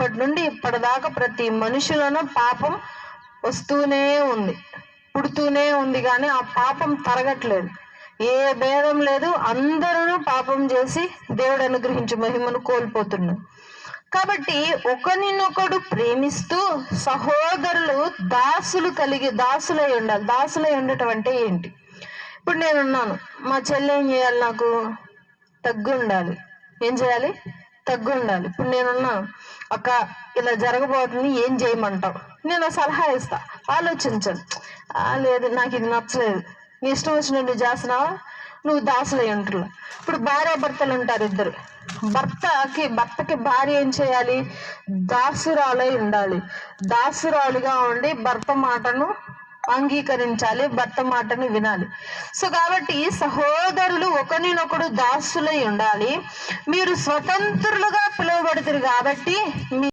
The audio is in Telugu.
పుట్టినప్పటి నుండి ఇప్పటిదాకా ప్రతి మనుషులను పాపం వస్తూనే ఉంది, పుడుతూనే ఉంది, కానీ ఆ పాపం తరగట్లేదు. ఏ భేదం లేదు, అందరూ పాపం చేసి దేవుడు అనుగ్రహించే మహిమను కోల్పోతున్నారు. కాబట్టి ఒకరినొకడు ప్రేమిస్తూ సహోదరులు దాసులై ఉండాలి. దాసులై ఉండటం అంటే ఏంటి? ఇప్పుడు నేనున్నాను, మా చెల్లి ఏం చేయాలి? నాకు తగ్గు ఉండాలి. ఏం చేయాలి? తగ్గు ఉండాలి. ఇప్పుడు నేనున్నా, అక్క ఇలా జరగబోతుంది, ఏం చేయమంటావు? నేను సలహా ఇస్తా, ఆలోచించను. లేదు, నాకు ఇది నచ్చలేదు, నీ ఇష్టం వచ్చినట్టు చేస్తున్నావా, నువ్వు దాసులై ఉంటున్నా. ఇప్పుడు భార్య భర్తలు ఉంటారు ఇద్దరు. భర్తకి భార్య ఏం చేయాలి? దాసురాలై ఉండాలి. దాసురాలుగా ఉండి భర్త మాటను అంగీకరించాలి, భర్త మాటను వినాలి. సో కాబట్టి సహోదరులు ఒకరినొకడు దాసులై ఉండాలి. మీరు స్వతంత్రులుగా పిలువబడుతురు కాబట్టి